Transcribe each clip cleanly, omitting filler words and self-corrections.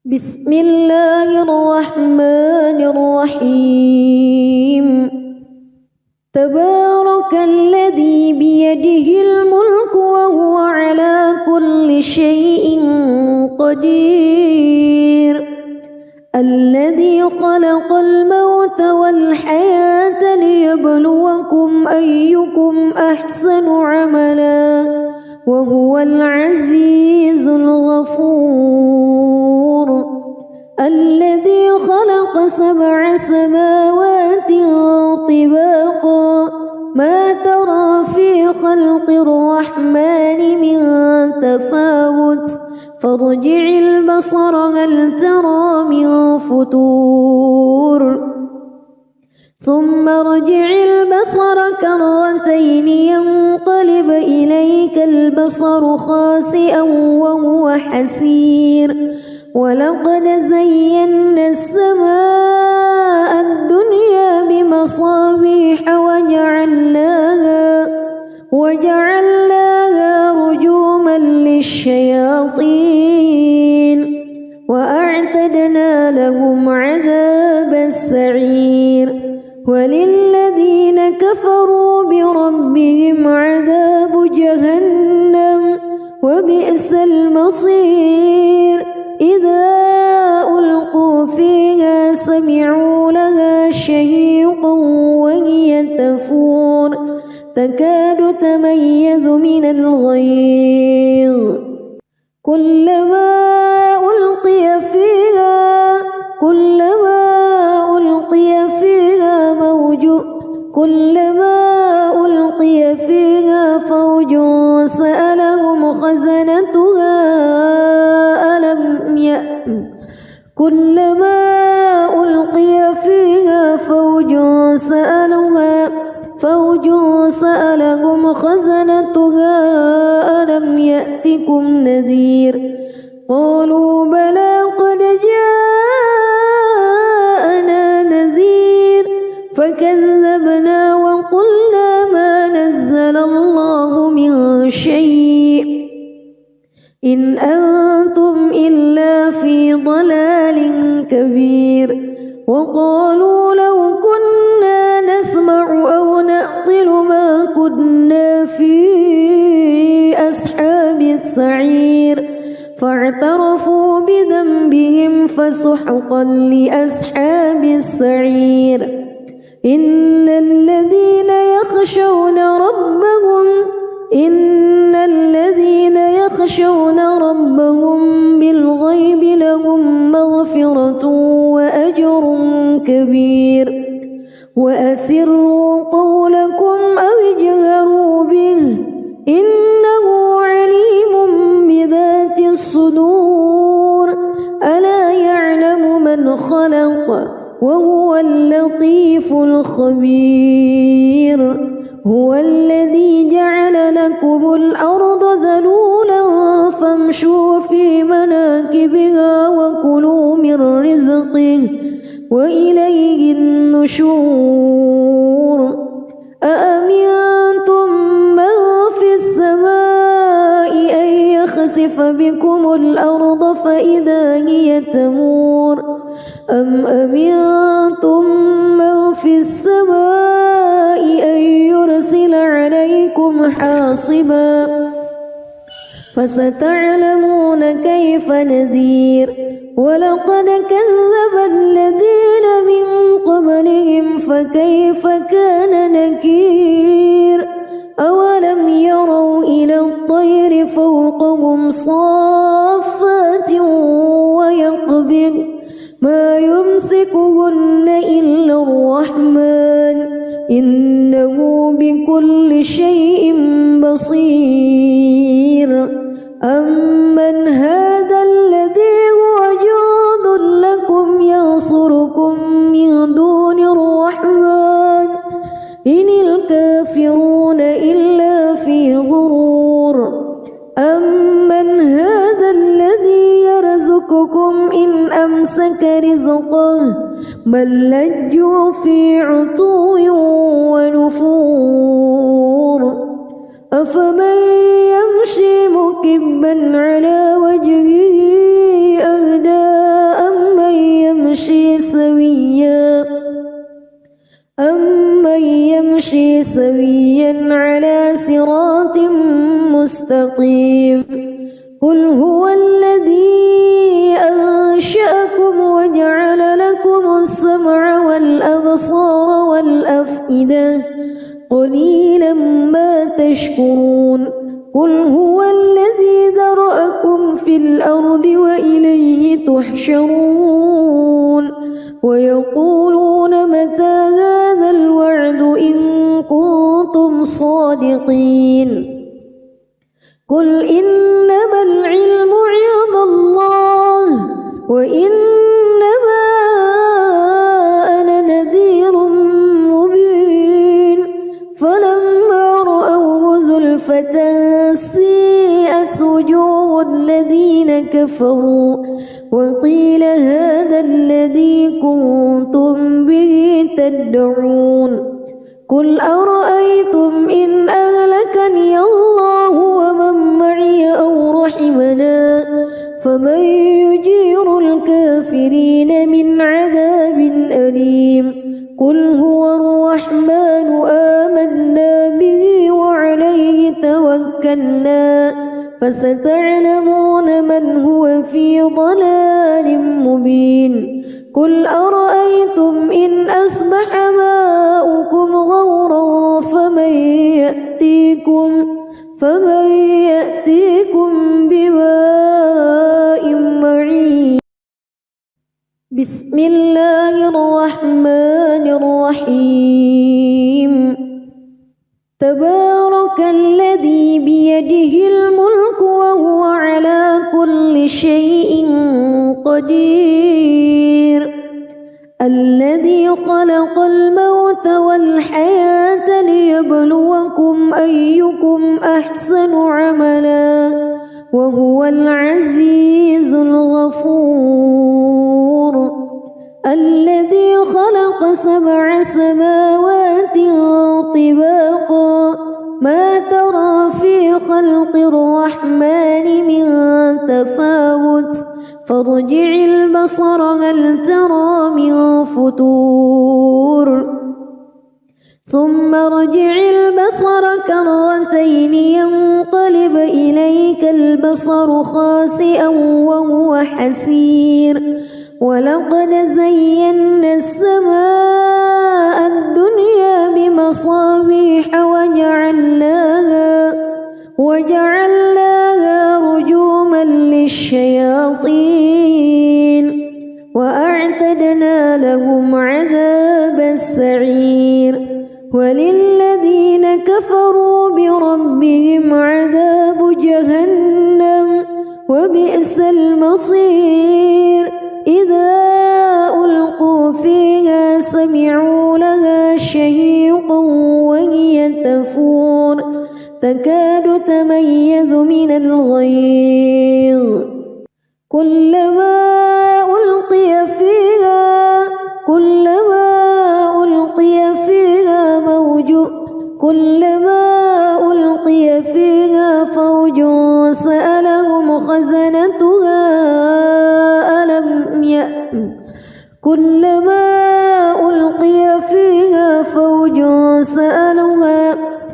بسم الله الرحمن الرحيم تبارك الذي بيده الملك وهو على كل شيء قدير الذي خلق الموت والحياة ليبلوكم أيكم أحسن عملا وهو العزيز الغفور الذي خلق 7 سماوات طباقا ما ترى في خلق الرحمن من تفاوت فارجع البصر هل ترى من فتور ثم ارجع البصر كرتين ينقلب إليك البصر خاسئا وهو حسير ولقد زينا السماء الدنيا بمصابيح وجعلناها رجوما للشياطين وأعتدنا لهم عذاب السعير وللذين كفروا بربهم عذاب جهنم وبئس المصير إذا ألقوا فيها سمعوا لها شهيقا وهي تفور تكاد تميز من الغيظ كلما ألقي فيها فوج سألهم خزنتها ألم يأتكم نذير قالوا بلى قد جاءنا نذير فكذبنا وقلنا ما نزل الله من شيء إن أنتم إلا في ضلال كبير وقالوا لو كنا نسمع أو نعقل ما كنا في أصحاب السعير فاعترفوا بذنبهم فسحقا لأصحاب السعير إن الذين يخشون ربهم بالغيب لهم مغفرة وأجر كبير وأسروا قولكم أو اجهروا به إنه عليم بذات الصدور ألا يعلم من خلق وهو اللطيف الخبير هو الذي جعل لكم الأرض ذلولا فامشوا في مناكبها وكلوا من رزقه وإليه النشور أأمنتم من في السماء أن يخسف بكم الأرض فإذا هي تمور أم أمنتم من في السماء أن يرسل عليكم حاصبا فستعلمون كيف نذير ولقد كذب الذين من قبلهم فكيف كان نكير أولم يروا إلى الطير فوقهم صافات ويقبض ما يمسكهن إلا الرحمن إنه بكل شيء بصير أمن هذا الذي هو جند لكم ينصركم من دون الرحمن إن الكافرون إلا في غرور أمن هذا الذي يرزقكم إن أمسك رزقه بل لجوا في عتو ونفور أفمن يمشي مكبا على وجهه أهدى سويا على صراط مستقيم قل هو الذي أنشأكم وجعل لكم السمع والأبصار والأفئدة قليلا ما تشكرون قل هو الذي ذرأكم في الأرض وإليه تحشرون ويقولون متى هذا الوعد إن كنتم صادقين قل إنما العلم عند الله وإنما أنا نذير مبين فلما رأوه زلفة سيئت وجوه الذين كفروا وقيل هذا الذي كنتم به تدعون قل أرأيتم إن أهلكني الله ومن معي أو رحمنا فمن يجير الكافرين من عذاب أليم قل هو الرحمن آمنا به وعليه توكلنا فستعلمون من هو في ضلال مبين قل أرأيتم إن أصبح ماؤكم غورا فمن يأتيكم بماء معين بسم الله الرحمن الرحيم تبارك الذي بيده الملك وهو على كل شيء قدير الذي خلق الموت والحياة ليبلوكم أيكم أحسن عملا وهو العزيز الغفور الذي خلق 7 سماوات طباقا ما ترى في خلق الرحمن من تفاوت فارجع البصر هل ترى من فتور ثم ارجع البصر كرتين ينقلب إليك البصر خاسئا وهو حسير ولقد زينا السماء الدنيا بمصابيح وجعلناها رجوما للشياطين وأعتدنا لهم عذاب السعير وللذين كفروا بربهم عذاب جهنم وبئس المصير إذا ألقوا فيها سمعوا لها شهيقا وهي تفور تكاد تميز من الغيظ كلما ألقي فيها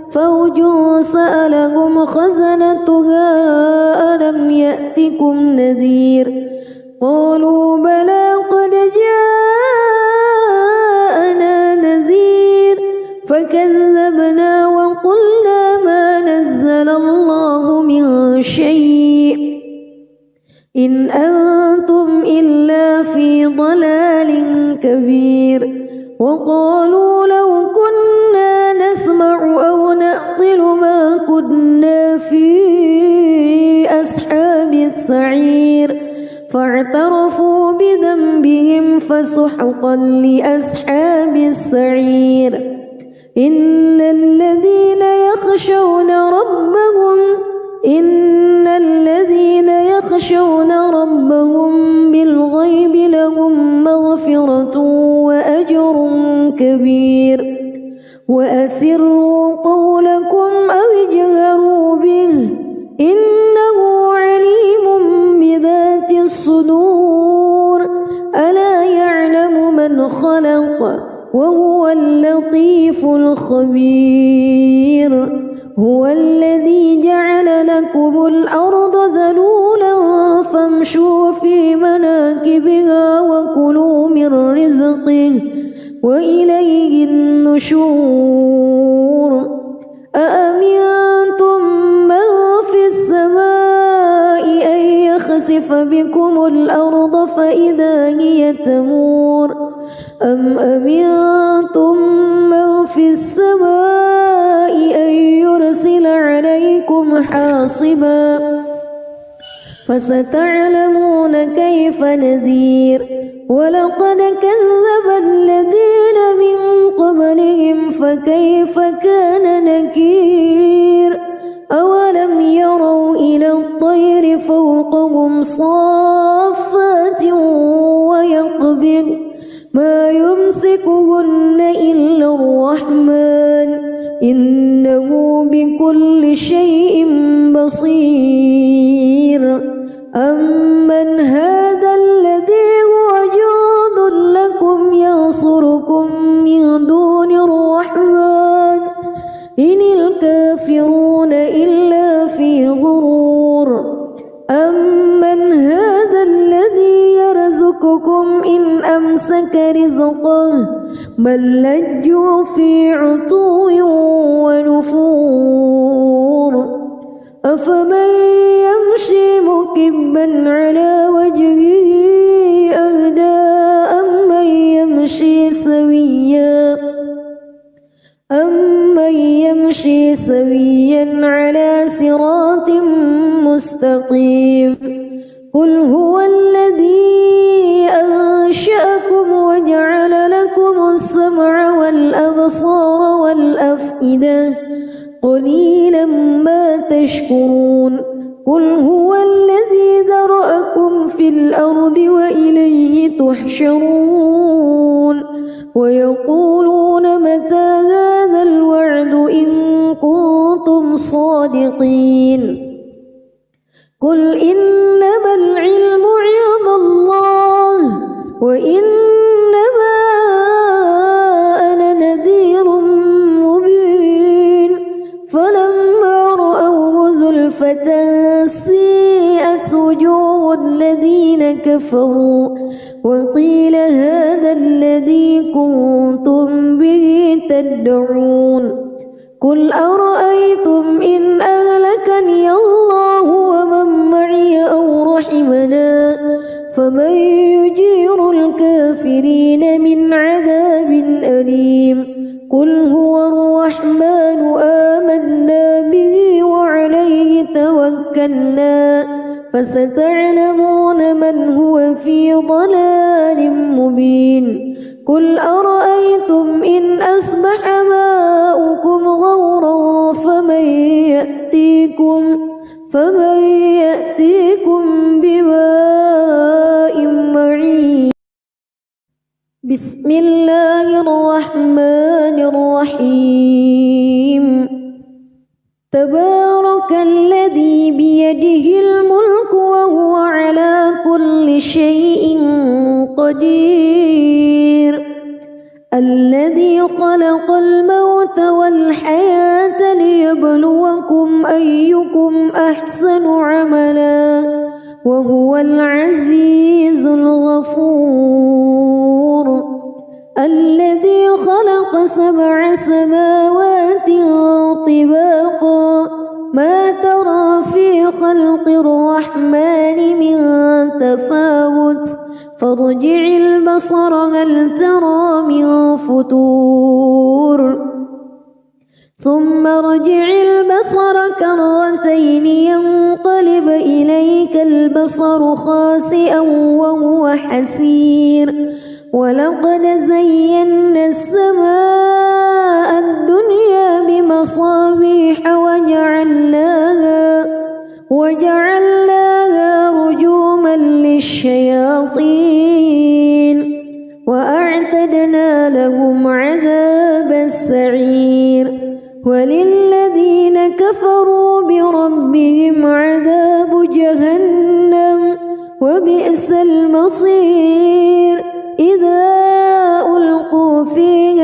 فوج سألهم خزنتها ألم يأتكم نذير قالوا بلى قد جاءنا نذير فكذبنا وقلنا ما نزل الله من شيء إن أنتم إلا في ضلال كبير وقالوا لو كنا نسمع أو نعقل ما كنا في أصحاب السعير فاعترفوا بذنبهم فسحقا لأصحاب السعير إن الذين يخشون ربهم بالغيب لهم مغفرة وأجر كبير وأسروا قولكم أو اجهروا به إنه عليم بذات الصدور ألا يعلم من خلق وهو اللطيف الخبير هو الذي جعل لكم الأرض ذلولا فامشوا في مناكبها وكلوا من رزقه وإليه النشور أأمنتم من في السماء أن يخسف بكم الأرض فإذا هي تمور أم أمنتم من في السماء أن يرسل عليكم حاصبا فستعلمون كيف نذير ولقد كذب الذين من قبلهم فكيف كان نكير أولم يروا إلى الطير فوقهم صافات ويقبض ما يمسكهن إلا الرحمن إنه بكل شيء بصير أمن هذا الذي هو جند لكم ينصركم من دون الرحمن إن الكافرون إلا في غرور أمن هذا الذي يرزقكم إن أمسك رزقه بل لجوا في عتو ونفور أفمن يمشي مكبا على وجهه أهدى أمن يمشي سويا على صراط مستقيم قل هو الذي أنشأكم وجعل لكم السمع والأبصار والأفئدة قليلا ما تشكرون قل هو الذي ذرأكم في الأرض وإليه تحشرون ويقولون متى هذا الوعد إن كنتم صادقين قل إنما العلم عند الله وإنما أنا نذير مبين فلما رأوه زلفة سيئت وجوه الذين كفروا وقيل هذا الذي كنتم به تدعون قل أرأيتم إن أهلكني الله ومن معي أو رحمنا فمن يجير الكافرين من عذاب أليم قل هو الرحمن آمنا به وعليه توكلنا فستعلمون من هو في ضلال مبين قل أرأيتم إن أصبح ماؤكم غورا فمن يأتيكم بماء معين بسم الله الرحمن الرحيم تبارك الذي بيده الملك وهو على كل شيء قدير الذي خلق الموت والحياة ليبلوكم أيكم أحسن عملا وهو العزيز الغفور الذي خلق 7 سماوات طباقا ما ترى في خلق الرحمن من تفاوت فارجع البصر هل ترى من فتور ثم ارجع البصر كرتين ينقلب إليك البصر خاسئا وهو حسير ولقد زينا السماء الدنيا بمصابيح وجعلناها رجوما للشياطين وأعتدنا لهم عذاب السعير وللذين كفروا بربهم عذاب جهنم وبئس المصير إذا ألقوا فيها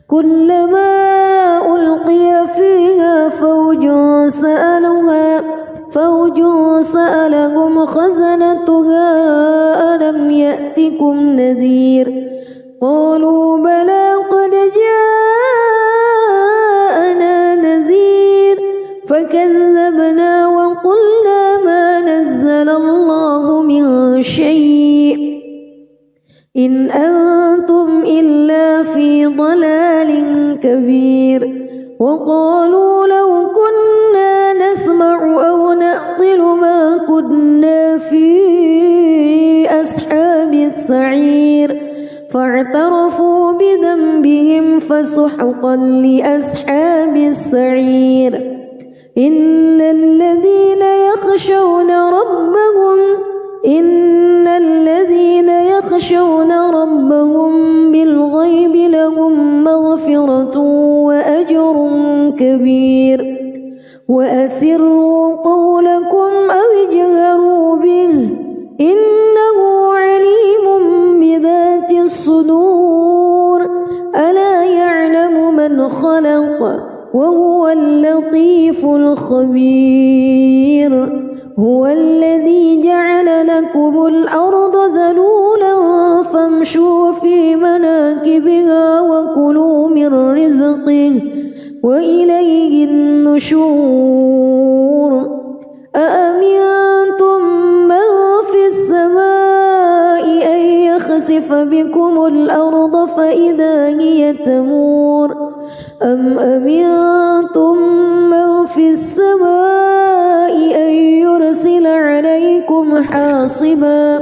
كلما ألقي فيها فوج سألهم خزنتها ألم يأتكم نذير قالوا بلى قد جاءنا نذير فكذبنا وقلنا ما نزل الله من شيء إن أنتم إلا في ضلال كبير وقالوا لو كنا نسمع أو نعقل ما كنا في أصحاب السعير فاعترفوا بذنبهم فسحقا لأصحاب السعير إن الذين يخشون ربهم بالغيب لهم مغفرة وأجر كبير وأسروا قولكم أو اجهروا به إنه عليم بذات الصدور ألا يعلم من خلق وهو اللطيف الخبير هو الذي جعل لكم الأرض ذلولا فامشوا في مناكبها وكلوا من رزقه وإليه النشور أأمنتم من في السماء أن يخسف بكم الأرض فإذا هي تمور أم أمنتم من في السماء أن يرسل عليكم حاصبا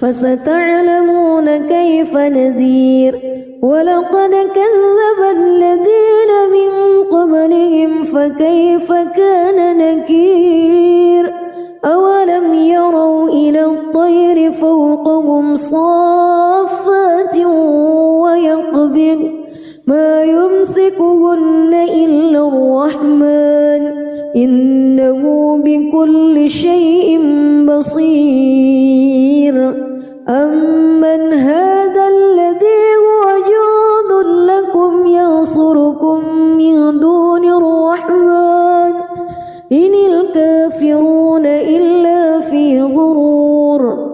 فستعلمون كيف نذير ولقد كذب الذين من قبلهم فكيف كان نكير أولم يروا إلى الطير فوقهم صافات ويقبض ما يمسكهن إلا الرحمن إنه بكل شيء بصير أمن هذا الذي هو جند لكم ينصركم من دون الرحمن إن الكافرون إلا في غرور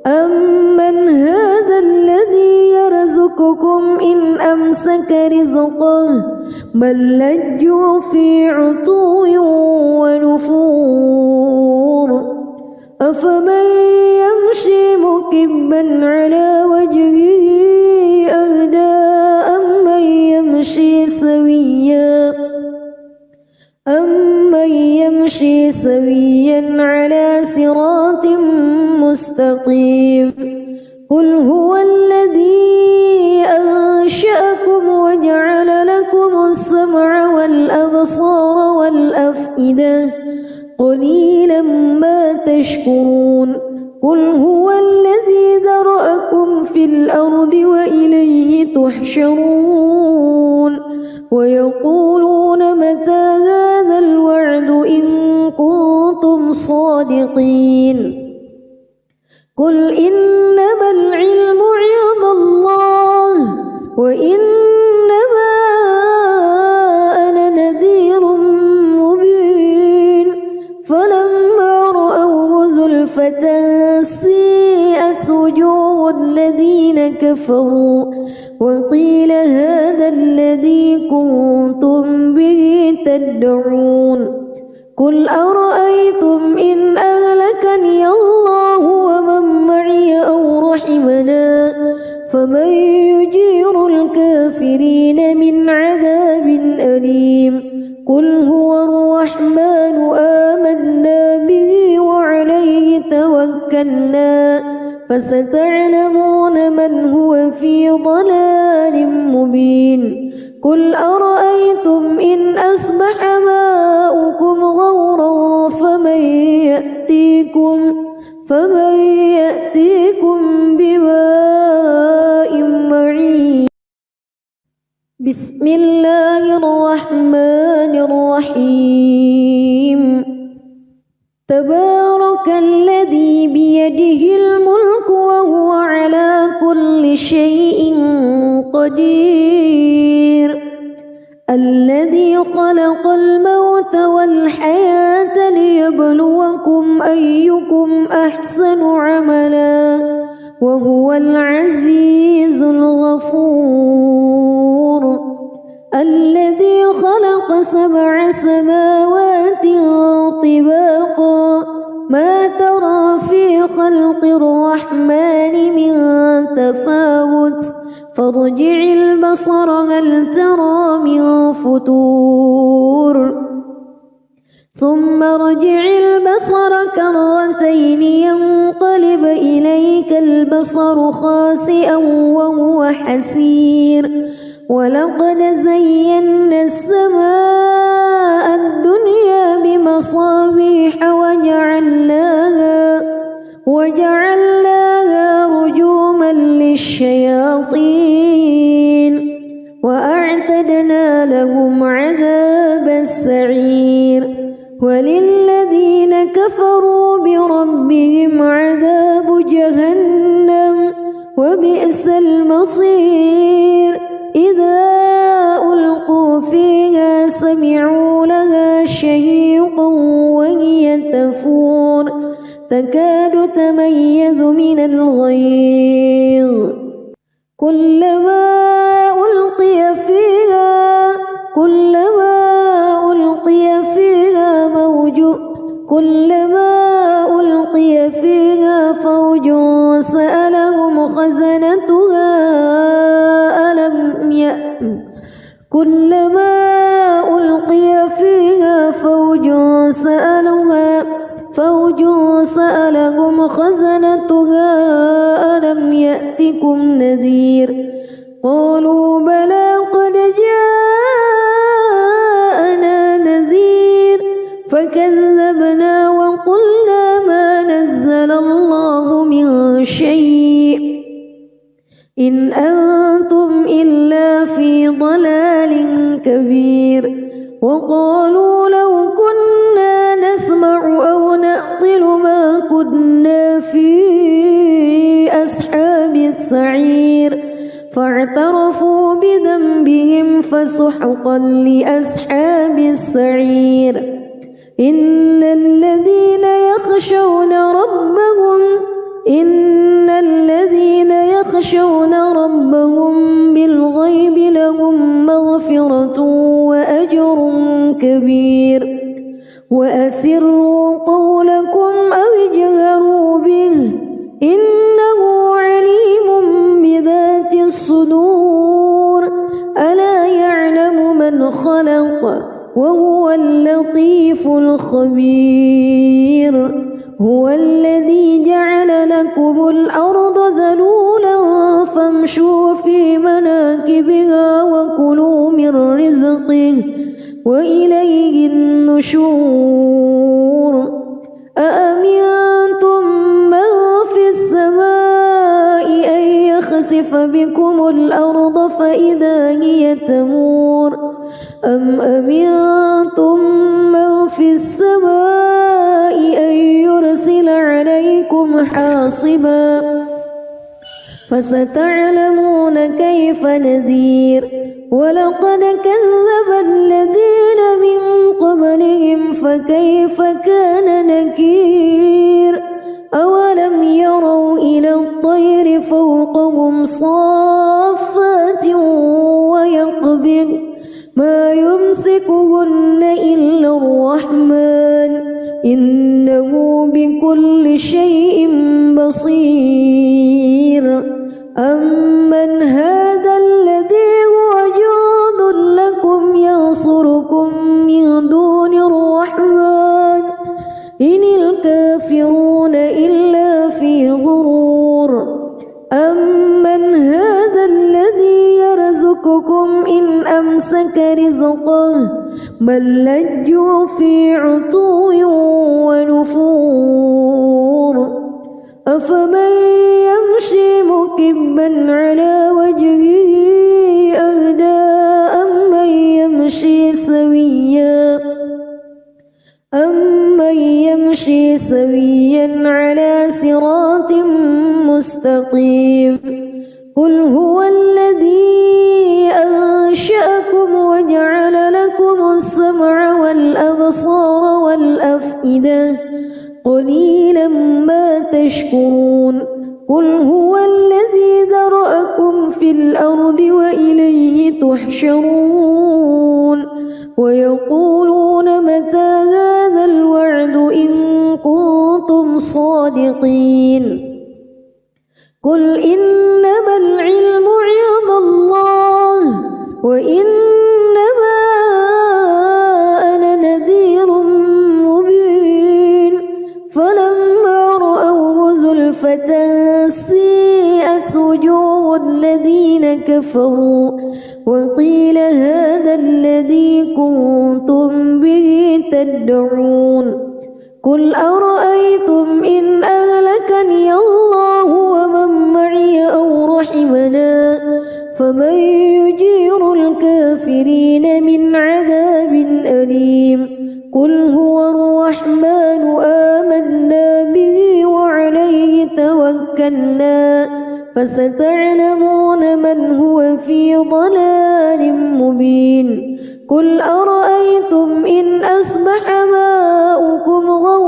أمن هذا الذي يرزقكم إن أمسك رزقه بل لجوا في عتو ونفور أفمن يمشي مكبا على وجهه أهدى أمن يمشي سويا على صراط مستقيم قل هو الذي أنشأكم وجعل لكم السمع والأبصار والأفئدة قليلا ما تشكرون قل هو الذي ذرأكم في الأرض وإليه تحشرون ويقولون متى هذا الوعد إن كنتم صادقين قل إنما العلم عند الله وإنما أنا نذير مبين فلما رأوه زلفة سيئت وجوه الذين كفروا وقيل هذا الذي كنتم به تدعون قل أرأيتم إن أهلكني الله ومن معي أو رحمنا فمن يجير الكافرين من عذاب أليم قل هو الرحمن آمنا به وعليه توكلنا فستعلمون من هو في ضلال مبين قل أرأيتم إن أصبح ماؤكم غورا فمن يأتيكم بماء بسم الله الرحمن الرحيم تبارك الذي بيده الملك وهو على كل شيء قدير الذي خلق الموت والحياة ليبلوكم أيكم أحسن عملا وهو العزيز الغفور الذي خلق 7 سماوات طباقا ما ترى في خلق الرحمن من تفاوت فارجع البصر هل ترى من فتور ثم ارجع البصر كرتين ينقلب إليك البصر خاسئا وهو حسير ولقد زينا السماء الدنيا بمصابيح وجعلناها رجوما للشياطين وأعتدنا لهم عذاب السعير وللذين كفروا بربهم عذاب جهنم وبئس المصير إذا ألقوا فيها سمعوا لها شهيقا وهي تفور تكاد تميز من الغيظ كلما ألقي فيها فوج سألهم خزنتها ألم يأتكم نذير قالوا بلى قد جاءنا نذير فكذبنا وقلنا ما نزل الله من شيء إن أنتم إلا في ضلال كبير وقالوا لو كنا نسمع أو نعقل ما كنا في أصحاب السعير فاعترفوا بذنبهم فسحقا لأصحاب السعير إن الذين يخشون ربهم بالغيب لهم مغفرة وأجر كبير وأسروا قولكم أو اجهروا به إنه عليم بذات الصدور ألا يعلم من خلق وهو اللطيف الخبير هو الذي جعل لكم الأرض ذلولا فامشوا في مناكبها وكلوا من رزقه وإليه النشور أأمنتم من في السماء أن يخسف بكم الأرض فإذا هي تمور أم أمنتم من في السماء أن يرسل عليكم حاصبا فستعلمون كيف نذير ولقد كذب الذين من قبلهم فكيف كان نكير أولم يروا إلى الطير فوقهم صافات ويقبض ما يمسكهن إلا الرحمن إنه بكل شيء بصير أمن هذا الذي هو جند لكم ينصركم من دون الرحمن إن الكافرون إلا في غرور أمن هذا الذي يرزقكم إن أمسك رزقه بل لجوا في عتو ونفور أفمن يمشي مكبا على وجهه أهدى مستقيم قل هو الذي أنشأكم وجعل لكم السمع والأبصار والأفئدة قليلا ما تشكرون قل هو الذي ذرأكم في الأرض وإليه تحشرون ويقولون متى هذا الوعد إن كنتم صادقين قل إنما العلم عند الله وإنما أنا نذير مبين فلما رأوه زلفة سيئت وجوه الذين كفروا وقيل هذا الذي كنتم به تدعون قل أرأيتم إن أهلكني الله ومن معي أو رحمنا فمن يجير الكافرين من عذاب أليم قل هو الرحمن آمنا به وعليه توكلنا فستعلمون من هو في ضلال مبين قل أرأيتم إن أصبح ماؤكم غورا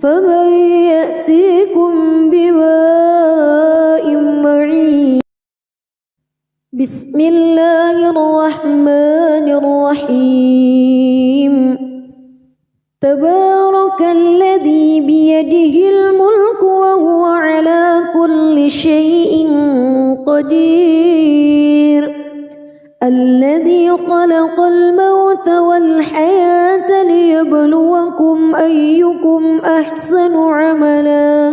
فمن يأتيكم بماء معين بسم الله الرحمن الرحيم تبارك الذي بيده الملك وهو على كل شيء قدير الذي خلق الموت والحياة ليبلوكم أيكم أحسن عملا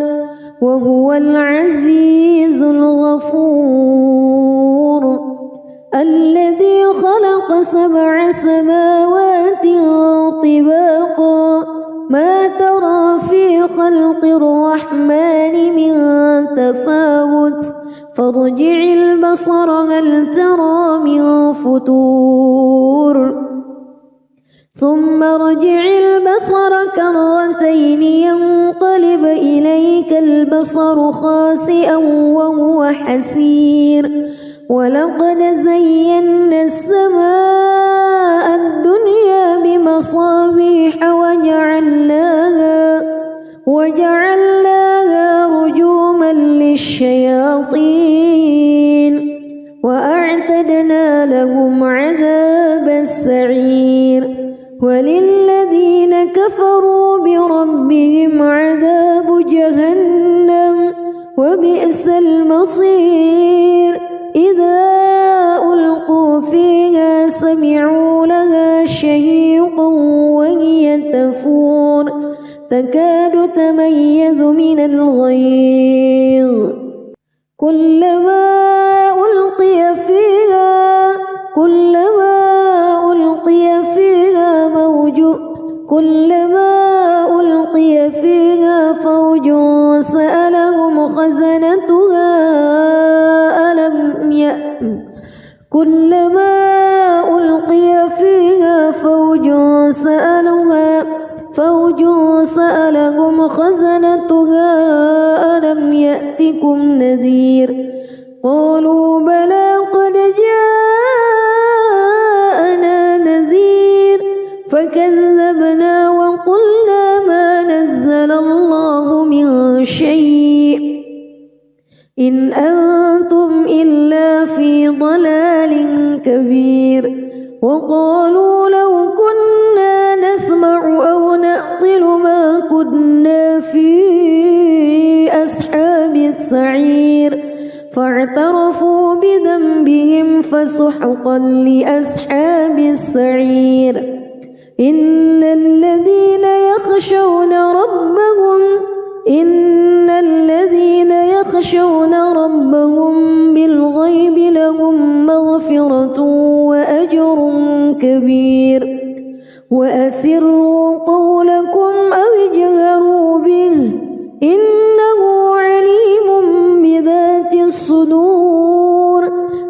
وهو العزيز الغفور الذي خلق 7 سماوات طباقا ما ترى في خلق الرحمن من تفاوت فارجع البصر هل ترى من فطور ثم ارجع البصر كرتين ينقلب إليك البصر خاسئا وهو حسير ولقد زينا السماء الدنيا بمصابيح وجعلناها رجوما للشياطين وأعتدنا لهم عذاب السعير وللذين كفروا بربهم عذاب جهنم وبئس المصير إذا ألقوا فيها سمعوا لها شهيقا وهي تفور تكاد تميز من الغيظ كلما ألقي فيها فوج سألهم خزنتها كلما ألقي فيها فوج سألهم خزنتها ألم يأتكم نذير قالوا بلى قد جاءنا نذير فكذبنا وقلنا ما نزل الله من شيء إن أنتم إلا في ضلال كبير وقالوا لو كنا نسمع أو نعقل ما كنا في أصحاب السعير فاعترفوا بذنبهم فسحقا لأصحاب السعير إن الذين يخشون ربهم بالغيب لهم مغفرة وأجر كبير وأسروا قولكم أو اجهروا به إنه عليم بذات الصدور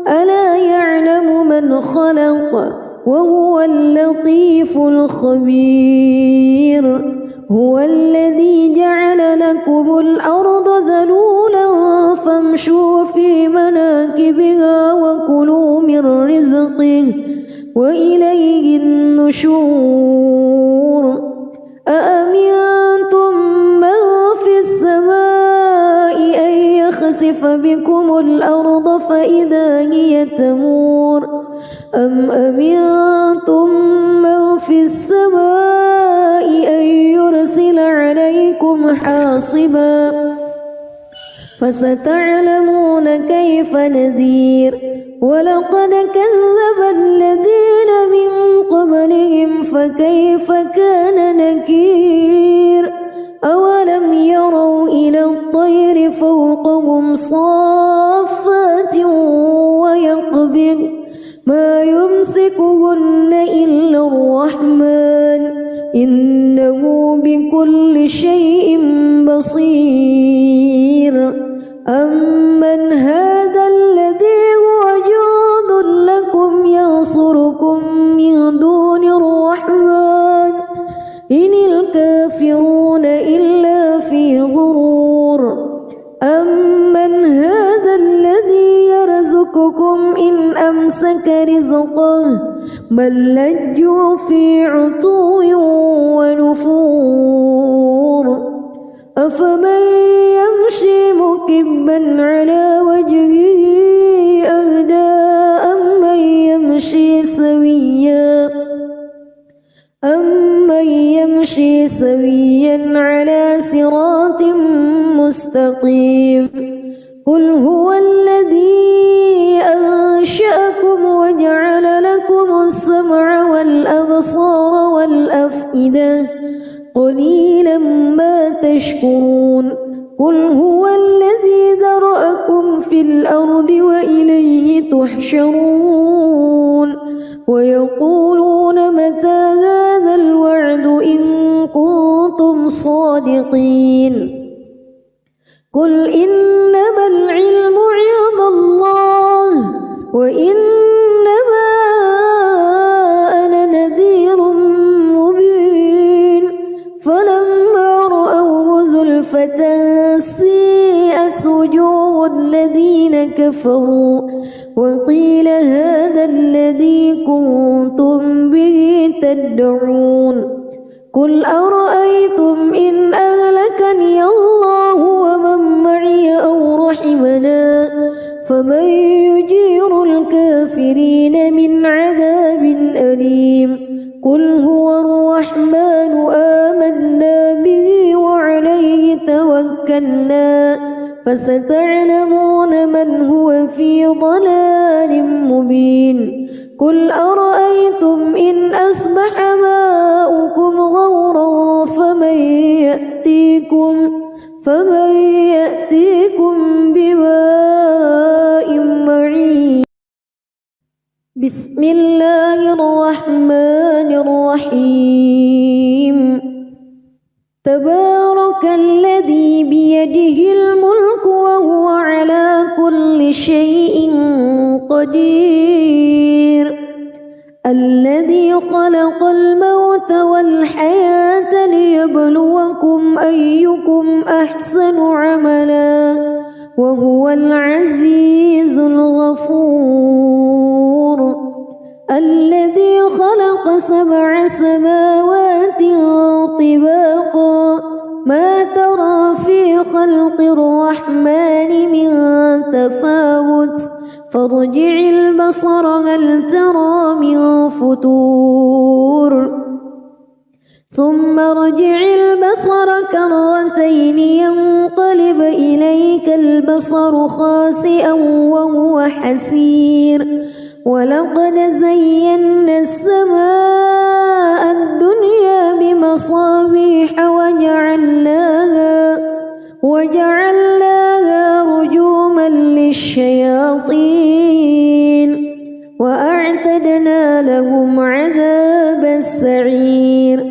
ألا يعلم من خلق وهو اللطيف الخبير هو الذي جعل رزقه وإليه النشور أأمنتم من في السماء أن يخسف بكم الأرض فإذا هي تمور أم أمنتم من في السماء أن يرسل عليكم حاصبا فستعلمون كيف نذير ولقد كذب الذين من قبلهم فكيف كان نكير أولم يروا إلى الطير فوقهم صافات ويقبض ما يمسكهن إلا الرحمن إنه بكل شيء بصير أمن هذا الذي هو جند لكم ينصركم من دون الرحمن إن الكافرون إلا في غرور أمن هذا الذي يرزقكم إن أمسك رزقه بل لجوا في عتو ونفور أفمن يمشي مكبا على وجهه أهدى أمن يمشي سويا على صراط مستقيم قل هو الذي أنشأكم وجعل لكم السمع والأبصار والأفئدة قليلا ما تشكرون قل هو الذي ذرأكم في الأرض وإليه تحشرون ويقولون متى هذا الوعد إن كنتم صادقين قل إنما العلم عند الله وإنما أنا نذير مبين فلما رأوه زلفة سيئت وجوه الذين كفروا وقيل هذا الذي كنتم به تدعون قل أرأيتم إن أهلكني الله ومن معي أو رحمنا فمن يجير الكافرين من عذاب أليم قل هو الرحمن آمنا به وعليه توكلنا فستعلمون من هو في ضلال مبين قل أرأيتم إن أصبح ماؤكم غورا فمن يأتيكم بماء معين بسم الله الرحمن الرحيم تبارك الذي بيده الملك وهو على كل شيء قدير الذي خلق الموت والحياة ليبلوكم أيكم أحسن عملا وهو العزيز الغفور الذي خلق 7 سماوات طباقا ما ترى في خلق الرحمن من تفاوت فارجع البصر هل ترى من فتور ثم ارجع البصر كرتين ينقلب إليك البصر خاسئا وهو حسير ولقد زينا السماء الدنيا بمصابيح وجعلناها رجوما للشياطين وأعتدنا لهم عذاب السعير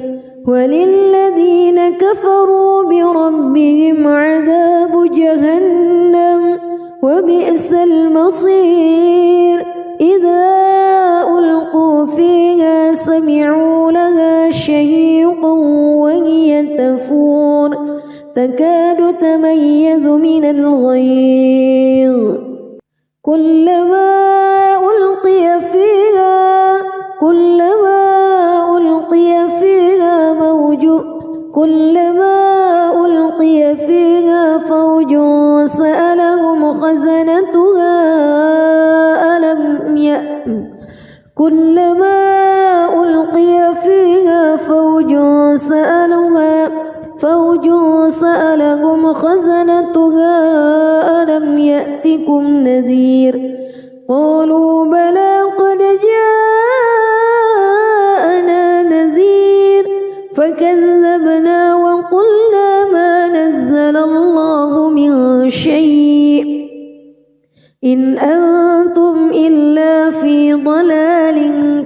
وللذين كفروا بربهم عذاب جهنم وبئس المصير إذا ألقوا فيها سمعوا لها شهيقا وهي تفور تكاد تميز من الغيظ كلما ألقي فيها كلما ألقي فيها فوج سألهم خزنتها ألم يأتكم نذير قالوا بلى قد جاءنا نذير فكذبنا وقلنا ما نزل الله من شيء إن أنتم إلا في ضلال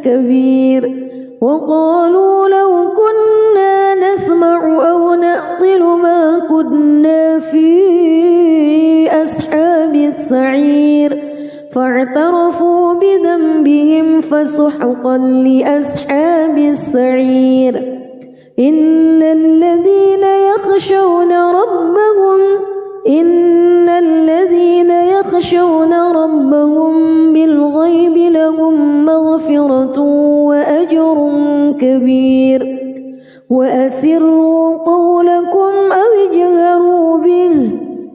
كبير وقالوا لو كنا نسمع أو نعقل ما كنا في أصحاب السعير فاعترفوا بذنبهم فسحقا لأصحاب السعير إن الذين يخشون ربهم بالغيب لهم مغفرة وأجر كبير وأسروا قولكم أو اجهروا به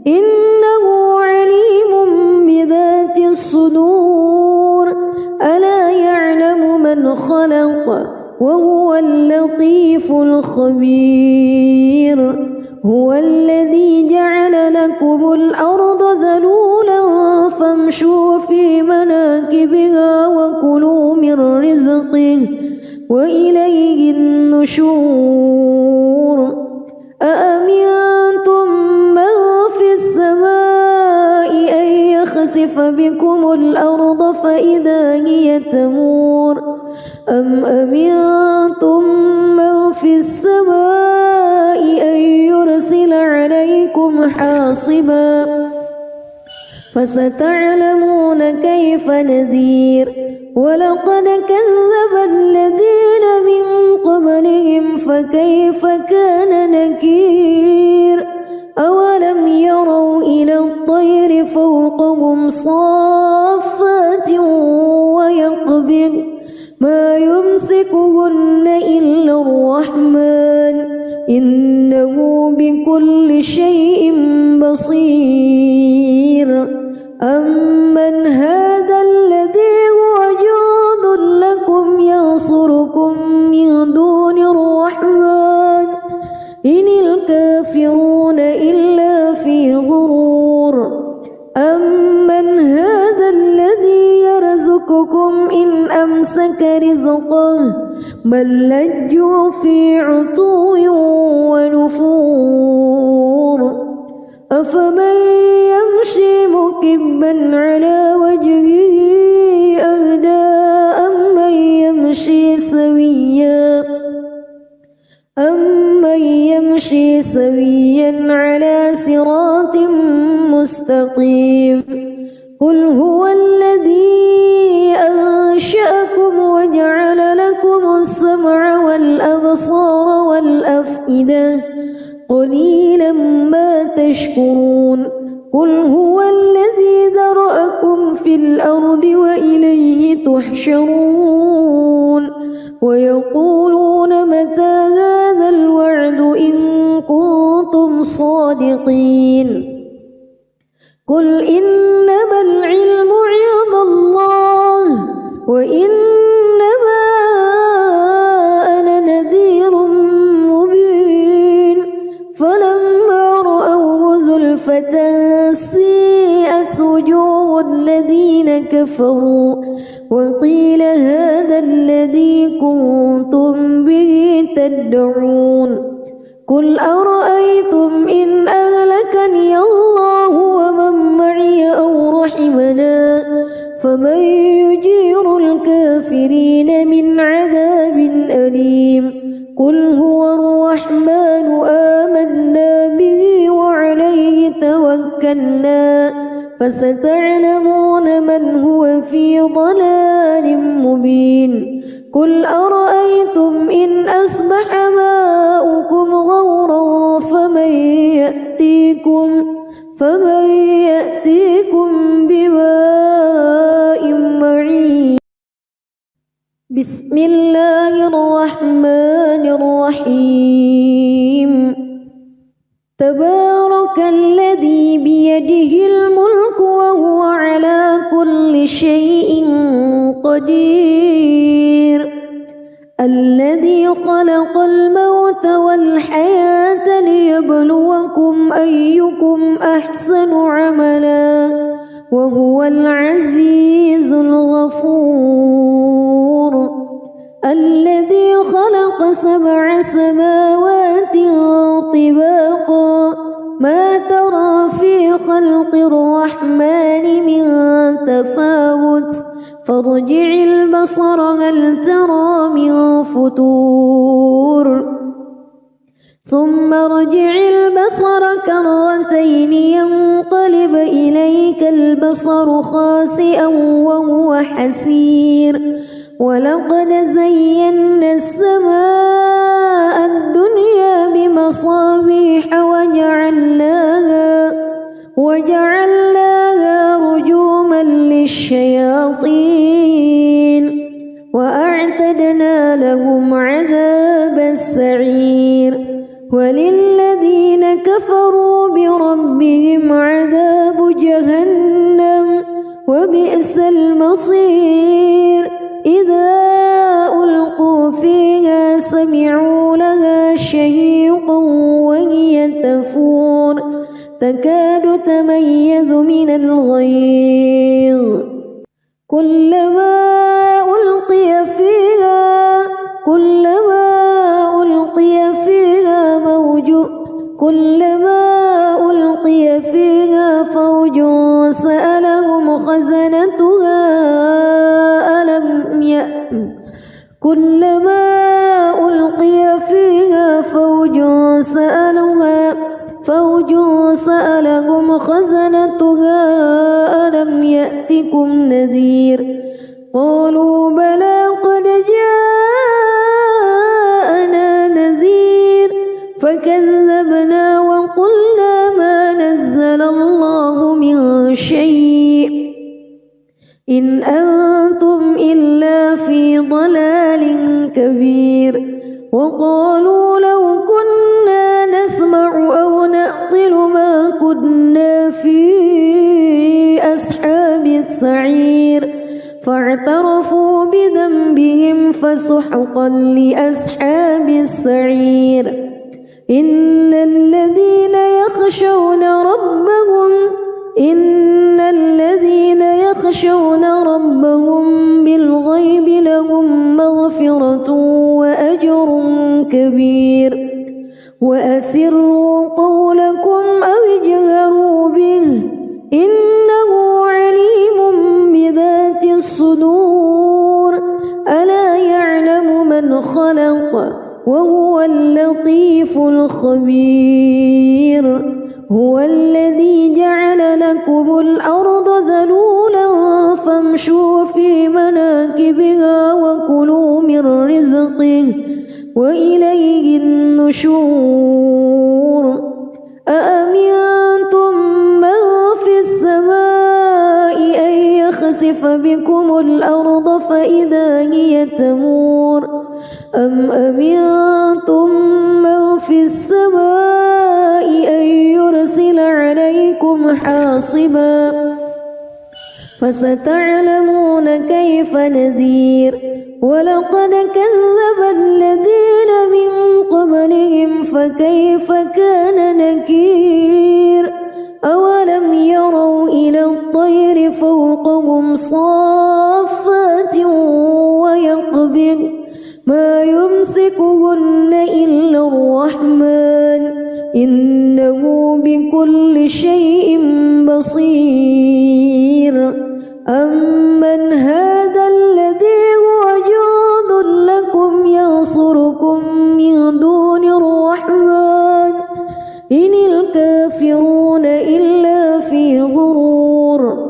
إنه عليم بذات الصدور ألا يعلم من خلق وهو اللطيف الخبير هو الذي جعل لكم الأرض ذلولا فامشوا في مناكبها وكلوا من رزقه وإليه النشور أأمنتم من في السماء أن يخسف بكم الأرض فإذا هي تمور أم أمنتم من في السماء أن يرسل عليكم حاصبا فستعلمون كيف نذير ولقد كذب الذين من قبلهم فكيف كان نكير أولم يروا إلى الطير فوقهم صافات ويقبض ما يمسكهن إلا الرحمن إنه بكل شيء بصير أمن هذا الذي هو جند لكم ينصركم من دون الرحمن إن الكافرون إلا في غرور أمن هذا الذي يرزقكم إن أمسك رزقه بل لجوا في عتو ونفور أفمن يمشي مكبا على وجهه أهدى أمن يمشي سويا على صراط مستقيم قل هو الذي أنشأكم وجعل لكم السمع والأبصار والأفئدة قليلا ما تشكرون قل هو الذي ذرأكم في الأرض وإليه تحشرون ويقولون متى هذا الوعد إن كنتم صادقين قل إنما العلم عند الله وإنما أنا نذير مبين فلما رأوه زلفة سيئت وجوه الذين كفروا وقيل هذا الذي كنتم به تدعون قل أرأيتم إن أهلكني الله ومن معي أو رحمنا فمن يجير الكافرين من عذاب أليم قل هو الرحمن آمنا به وعليه توكلنا فستعلمون من هو في ضلال مبين قل أرأيتم إن أصبح ماؤكم غورا فمن يأتيكم بماء معين بسم الله الرحمن الرحيم تبارك الذي بيده الملك وهو على كل شيء قدير الذي خلق الموت والحياة ليبلوكم أيكم أحسن عملا وهو العزيز الغفور الذي خلق 7 سماوات طباقا ما ترى في خلق الرحمن من تفاوت فارجع البصر هل ترى من فتور ثم ارجع البصر كرتين ينقلب إليك البصر خاسئا وهو حسير ولقد زينا السماء الدنيا بمصابيح وجعلناها رجوما للشياطين وأعتدنا لهم عذاب السعير وللذين كفروا بربهم عذاب جهنم وبئس المصير إذا ألقوا فيها سمعوا لها شهيقا وهي تفور تكاد تميز من الغيظ كلما ألقي فيها فوج سألهم خزنتها ألم يأتكم نذير قالوا بلى قد جاءنا نذير فكذبنا وقلنا ما نزل الله من شيء إن أنتم إلا في ضلال كبير وقالوا لو كنا نسمع أو نعقل ما كنا في أصحاب السعير فاعترفوا بذنبهم فسحقا لأصحاب السعير إن الذين يخشون ربهم بالغيب لهم مغفرة وأجر كبير وأسروا قولكم أو اجهروا به إنه عليم بذات الصدور ألا يعلم من خلق وهو اللطيف الخبير هو الذي جعل لكم الأرض ذلولا فامشوا في مناكبها وكلوا من رزقه وإليه النشور أأمنتم من في السماء أن يخسف بكم الأرض فإذا هي تمور أم أمنتم من في السماء أن يرسل عليكم حاصبا فستعلمون كيف نذير ولقد كذب الذين من قبلهم فكيف كان نكير أولم يروا إلى الطير فوقهم صافات ويقبض ما يمسكهن إلا الرحمن إنه بكل شيء بصير أمن هذا الذي هو جند لكم ينصركم من دون الرحمن إن الكافرون إلا في غرور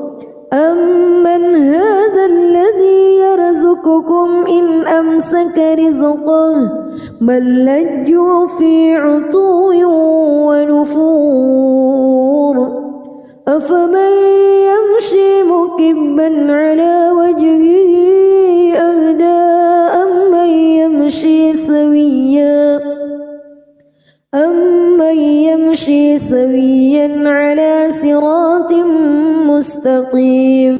أمن هذا الذي يرزقكم إن أمسك رزقه بل لجوا في عتو ونفور أفمن يمشي مكبا على وجهه أهدى أم سويا على صراط مستقيم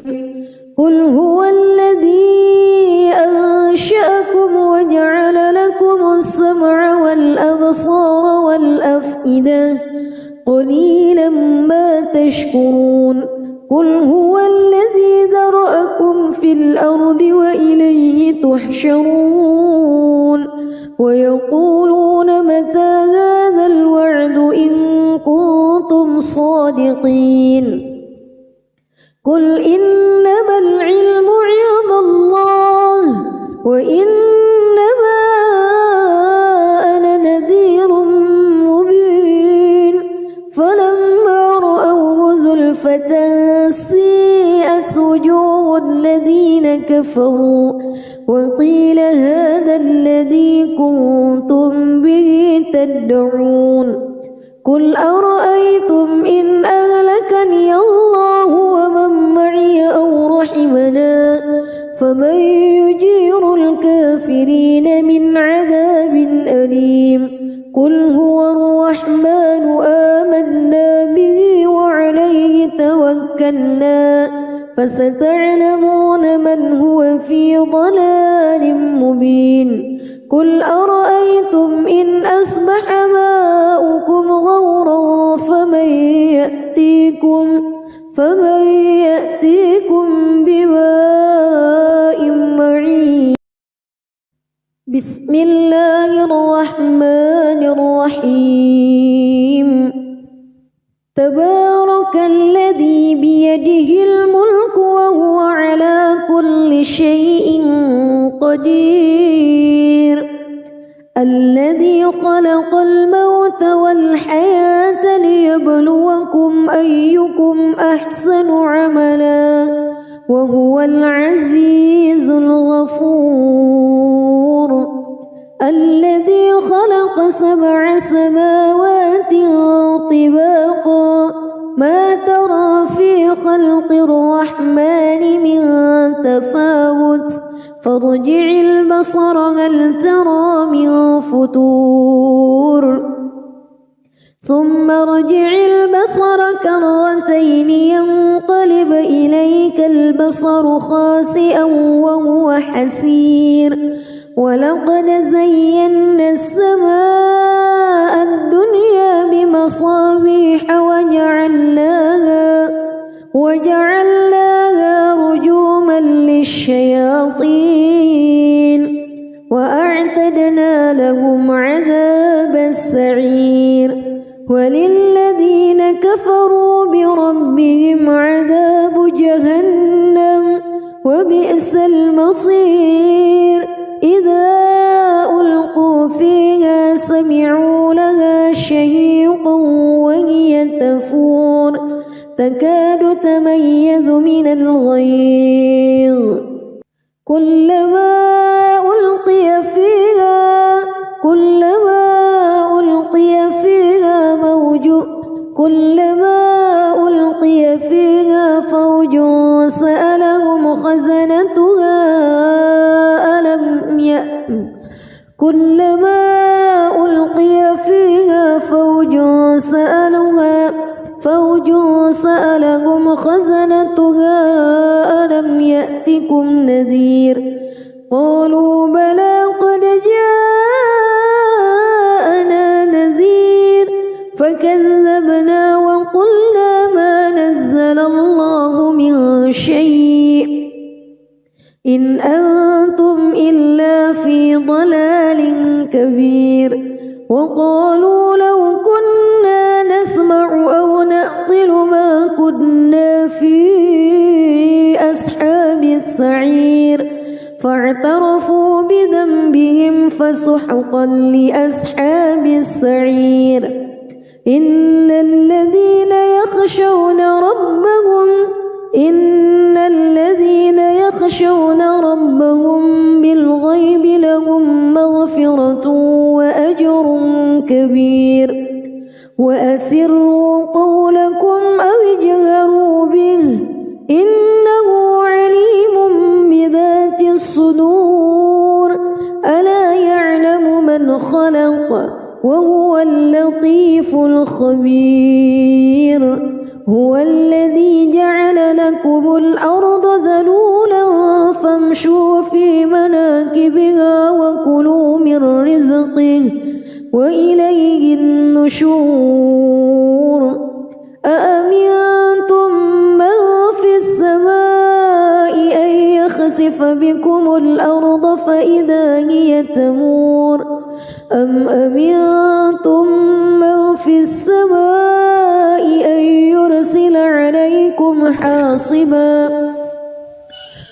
قل هو الذي أنشأكم وجعل لكم السمع والأبصار والأفئدة قليلا ما تشكرون قل هو الذي ذرأكم في الأرض وإليه تحشرون ويقولون متى هذا الوعد إن كنتم صادقين قل إنما العلم عند الله وإنما أنا نذير مبين فلما رأوه زلفة سيئت وجوه الذين كفروا وقيل هذا الذي كنتم به تدعون قل أرأيتم إن أهلكني الله ومن معي أو رحمنا فمن يجير الكافرين من عذاب أليم قل هو الرحمن آمنا به وعليه توكلنا فستعلمون من هو في ضلال مبين قل أرأيتم إن أصبح ماؤكم غورا فمن يأتيكم بماء معين بسم الله الرحمن الرحيم تبارك الذي بيده الملك وهو على كل شيء قدير الذي خلق الموت والحياة ليبلوكم أيكم أحسن عملا وهو العزيز الغفور الذي خلق 7 سماوات طباقا ما ترى في خلق الرحمن من تفاوت فارجع البصر هل ترى من فطور ثم ارجع البصر كرتين ينقلب إليك البصر خاسئا وهو حسير ولقد زينا السماء الدنيا بمصابيح وجعلناها رجوما للشياطين وأعتدنا لهم عذاب السعير وللذين كفروا بربهم عذاب جهنم وبئس المصير إذا ألقوا فيها سمعوا لها شهيقا وهي تفور تكاد تميز من الغيظ كلما ألقي فيها فوج سألهم خزنتها كلما ألقي فيها فوج سألهم خزنتها ألم يأتكم نذير قالوا بلى قد جاءنا نذير فكذبنا وقلنا ما نزل الله من شيء إن أنتم إلا في ضلال كبير وقالوا لو كنا نسمع أو نعقل ما كنا في أصحاب السعير فاعترفوا بذنبهم فسحقا لأصحاب السعير إن الذين يخشون ربهم بالغيب لهم مغفرة وأجر كبير وأسروا قولكم أو اجهروا به إنه عليم بذات الصدور ألا يعلم من خلق وهو اللطيف الخبير الذي جعل لكم الأرض ذلولا فامشوا في مناكبها وكلوا من رزقه وإليه النشور أأمنتم من في السماء أن يخسف بكم الأرض فإذا هي تمور أم أمنتم من في السماء أن يرسل عليكم حاصبا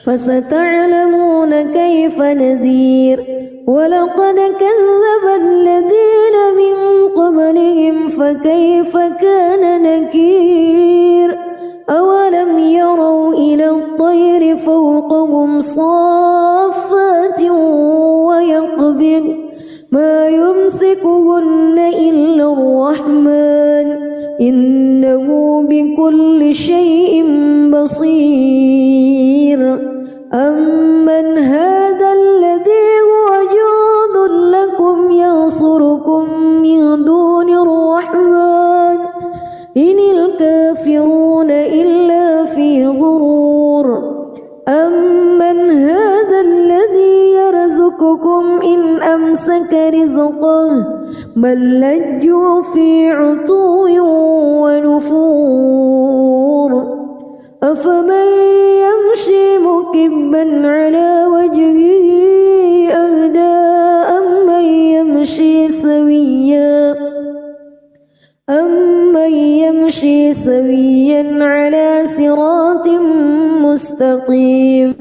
فستعلمون كيف نذير ولقد كذب الذين من قبلهم فكيف كان نكير أولم يروا إلى الطير فوقهم صافات ويقبض ما يمسكهن إلا الرحمن إنه بكل شيء بصير أمن هذا الذي هو جند لكم ينصركم من دون الرحمن إن الكافرون إلا في غرور أمن هذا الذي يرزقكم إن أمسك رزقه بل لجوا في عتو ونفور أفمن يمشي مكبا على وجهه أهدى أمن يمشي سويا على صراط مستقيم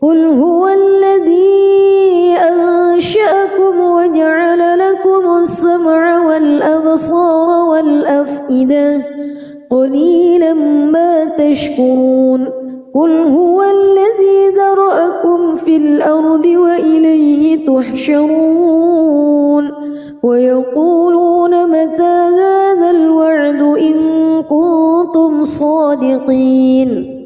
قل هو الذي أنشأكم وجعل لكم السمع والأبصار والأفئدة قليلا ما تشكرون قل هو الذي ذرأكم في الأرض وإليه تحشرون ويقولون متى هذا الوعد إن كنتم صادقين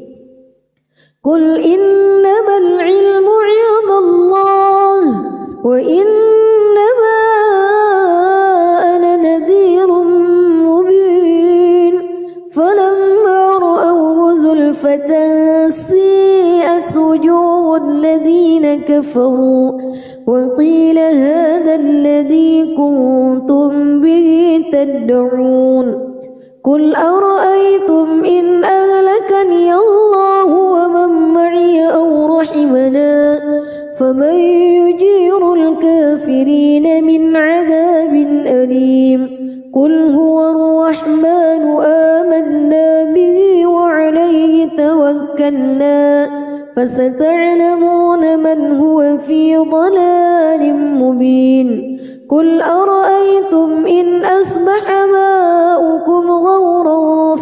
قل إنما العلم عند الله وإنما أنا نذير مبين فلما رأوه زلفة سيئت وجوه الذين كفروا وقيل هذا الذي كنتم به تدعون قل أرأيتم إن أهلكني الله ومن معي أو رحمنا فمن يجير الكافرين من عذاب أليم قل هو الرحمن آمنا به وعليه توكلنا فستعلمون من هو في ضلال مبين قل أرأيتم إن أصبح ماؤكم غورا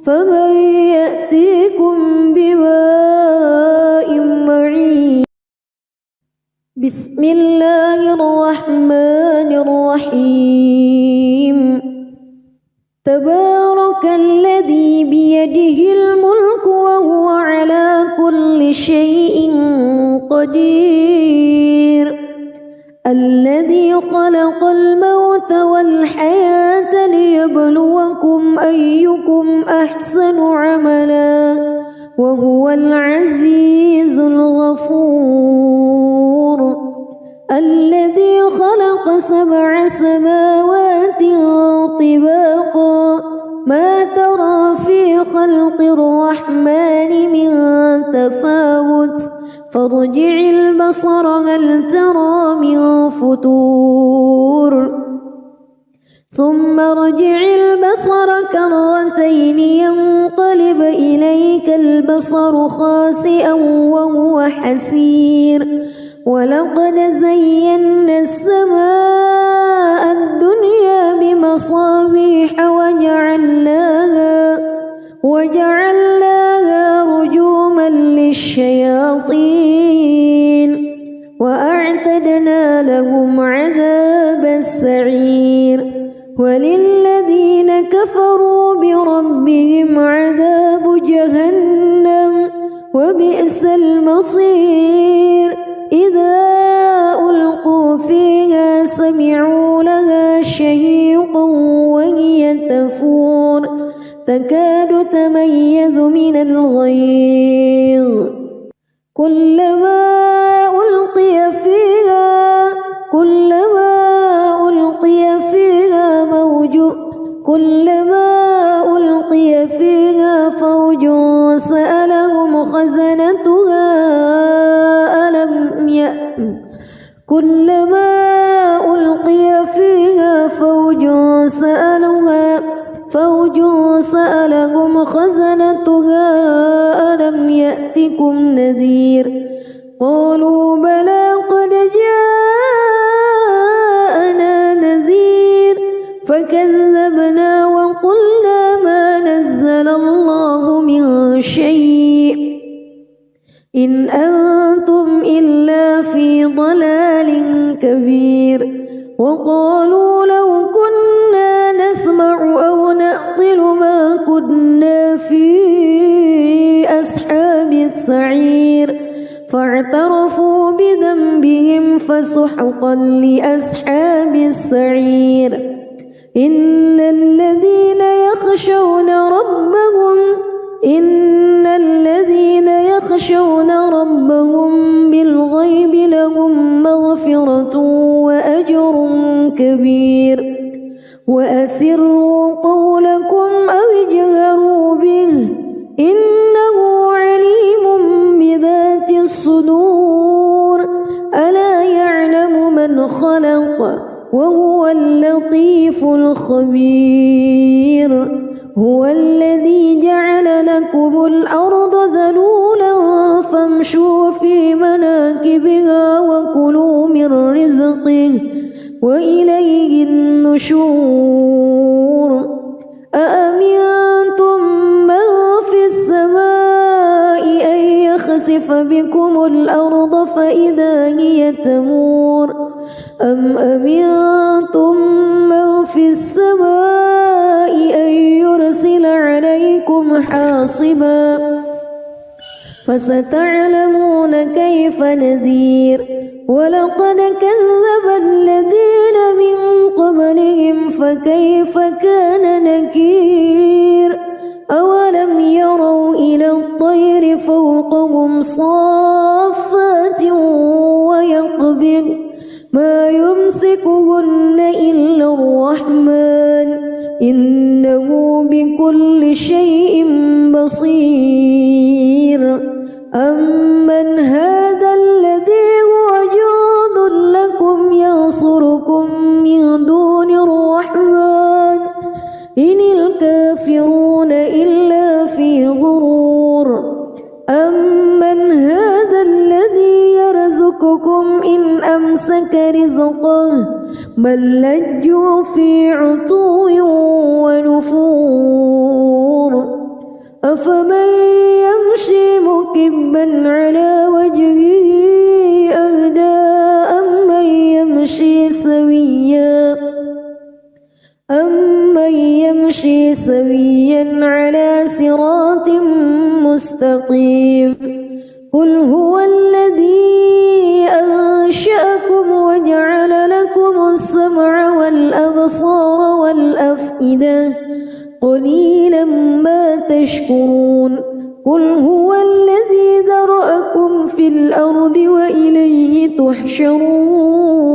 فمن يأتيكم بماء معين بسم الله الرحمن الرحيم تبارك الذي بيده الملك وهو على كل شيء قدير الذي خلق الموت والحياة ليبلوكم أيكم أحسن عملا وهو العزيز الغفور الذي خلق 7 سماوات طباقا ما ترى في خلق الرحمن من تفاوت فارجع البصر هل ترى من فتور ثم ارجع البصر كرتين ينقلب إليك البصر خاسئا وهو حسير ولقد زينا السماء الدنيا بمصابيح وجعلناها رجوما للشياطين وأعتدنا لهم عذاب السعير وللذين كفروا بربهم عذاب جهنم وبئس المصير إذا ألقوا فيها سمعوا لها شهيقا وهي تفور كفور تكاد تميز من الغيظ كلما ألقي فيها فوج سألهم خزنتها ألم يأتكم نذير قالوا بلى قد جاءنا نذير فكذبنا وقلنا ما نزل الله من شيء إن أنتم إلا في ضلال كبير وقالوا لو كنا نسمع أو نعقل ما كنا في أصحاب السعير فاعترفوا بذنبهم فسحقا لأصحاب السعير إن الذين يخشون ربهم بالغيب لهم مغفرة وأجر كبير وأسروا قولكم أو اجهروا به إنه عليم بذات الصدور ألا يعلم من خلق وهو اللطيف الخبير هو الذي جعل لكم الأرض ذلولا فامشوا في مناكبها وكلوا من رزقه وإليه النشور أأمنتم من في السماء أن يخسف بكم الأرض فإذا هي تمور أم أمنتم من في السماء أن يرسل عليكم حاصبا فستعلمون كيف نذير ولقد كذب الذين من قبلهم فكيف كان نكير أولم يروا إلى الطير فوقهم صافات ويقبض ما يمسكهن إلا الرحمن إنه بكل شيء بصير أمن هذا الذي هو جند لكم ينصركم من دون الرحمن إن الكافرون إلا في غرور أمن هذا الذي يرزقكم إن أمسك رزقه بل لجوا في عتو ونفور أفمن يمشي مكبا على وجهه أهدى أمن يمشي سويا على صراط مستقيم قل هو الذي أنشأكم وجعل لكم السمع والأبصار والأفئدة قليلا ما تشكرون قل هو الذي ذرأكم في الأرض وإليه تحشرون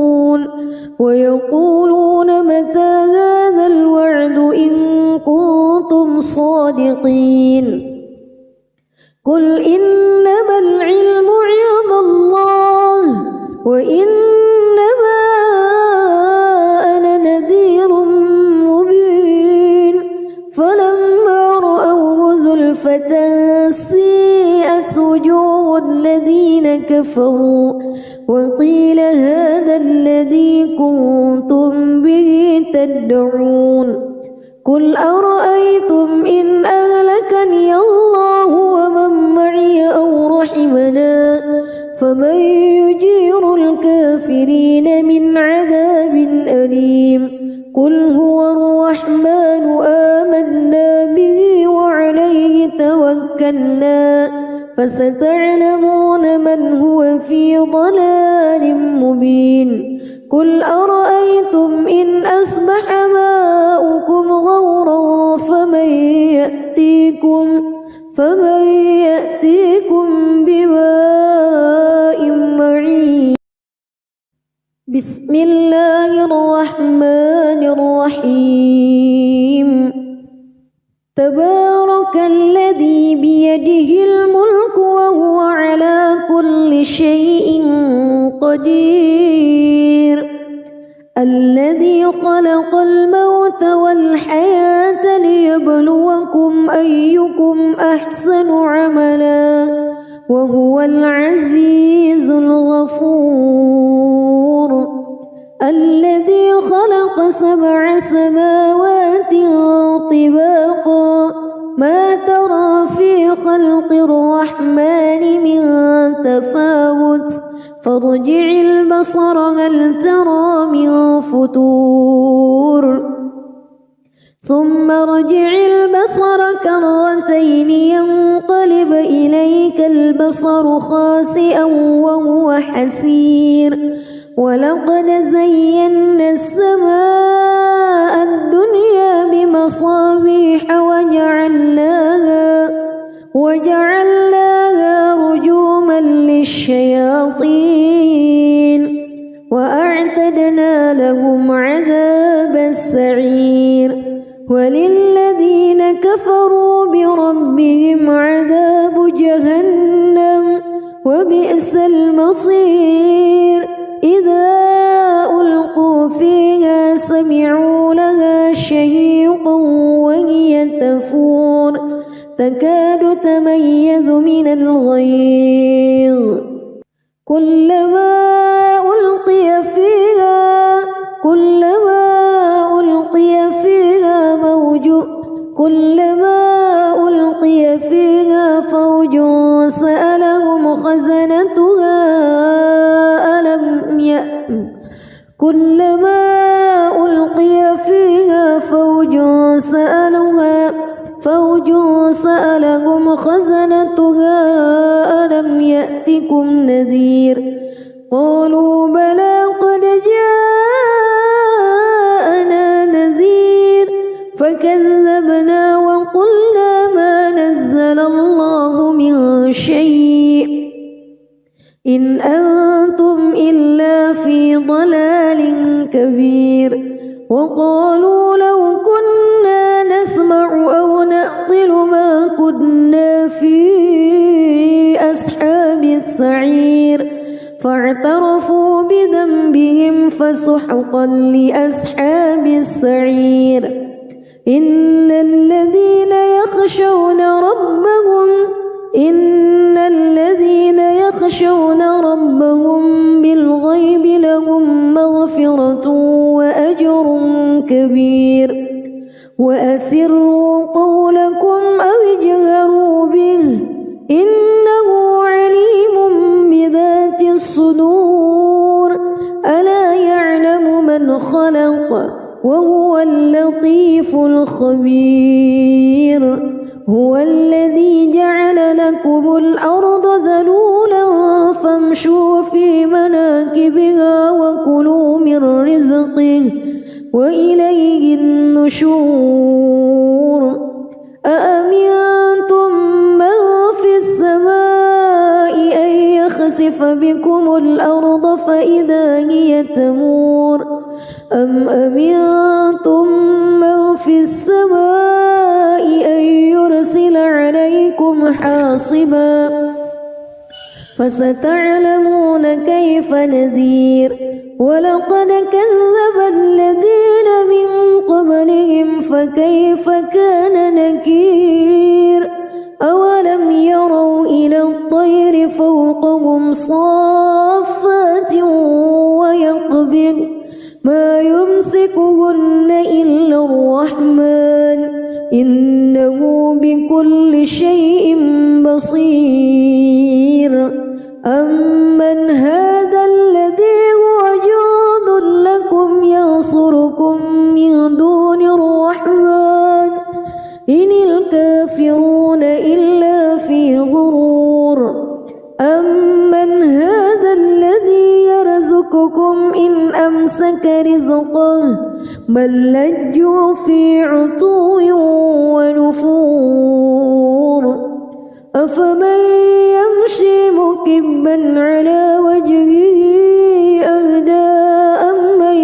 ويقولون متى هذا الوعد إن كنتم صادقين قل إنما العلم عند الله وإنما أنا نذير مبين فلما رأوه زلفة سيئت وجوه الذين كفروا وقيل هذا الذي كنتم به تدعون قل أرأيتم إن أهلكني الله ومن معي أو رحمنا فمن يجير الكافرين من عذاب أليم قل هو الرحمن آمنا به وعليه توكلنا فستعلمون من هو في ضلال مبين قل أرأيتم إن أصبح ماؤكم غورا فمن يأتيكم بماء معين. بسم الله الرحمن الرحيم. تبارك الذي بيده الملك وهو على كل شيء قدير. الذي خلق الموت والحياة ليبلوكم أيكم أحسن عملا وهو العزيز الغفور. الذي خلق 7 سماوات طباقا ما ترى في خلق الرحمن من تفاوت فارجع البصر هل ترى من فطور ثم ارجع البصر كرتين ينقلب إليك البصر خاسئا وهو حسير. ولقد زينا السماء الدنيا بمصابيح وجعلناها رجوما للشياطين وأعتدنا لهم عذاب السعير. وللذين كفروا بربهم عذاب جهنم وبئس المصير. إذا ألقوا فيها سمعوا لها شهيقا وهي تفور تكاد تميز من الغيظ كلما ألقي فيها فوج سألهم خزنتها ألم يأتكم نذير قالوا بلى قد جاءنا نذير فكذبنا وقلنا ما نزل الله من شيء إن أنتم إلا في ضلال كبير. وقالوا لو كنا نسمع أو نعقل ما كنا في أصحاب السعير فاعترفوا بذنبهم فسحقا لأصحاب السعير. إن الذين يخشون ربهم بالغيب لهم مغفرة وأجر كبير. وأسروا قولكم أو اجهروا به إنه عليم بذات الصدور. ألا يعلم من خلق وهو اللطيف الخبير. هو الذي جعل لكم الأرض ذلولا فامشوا في مناكبها وكلوا من رزقه وإليه النشور. أأمنتم من في السماء أن يخسف بكم الأرض فإذا هي تمور أم أمنتم من في السماء أن يرسل عليكم حاصبا فستعلمون كيف نذير. ولقد كذب الذين من قبلهم فكيف كان نكير. أولم يروا إلى الطير فوقهم صافات ويقبض ما يمسكهن إلا الرحمن إنه بكل شيء بصير. أمن هذا الذي هو جند لكم ينصركم من دون الرحمن إن الكافرون إلا في غرور. أمن هذا الذي يرزقكم إن أمسك رزقه بل لجوا في عتو ونفور. أفمن يمشي مكبا على وجهه أهدى أمن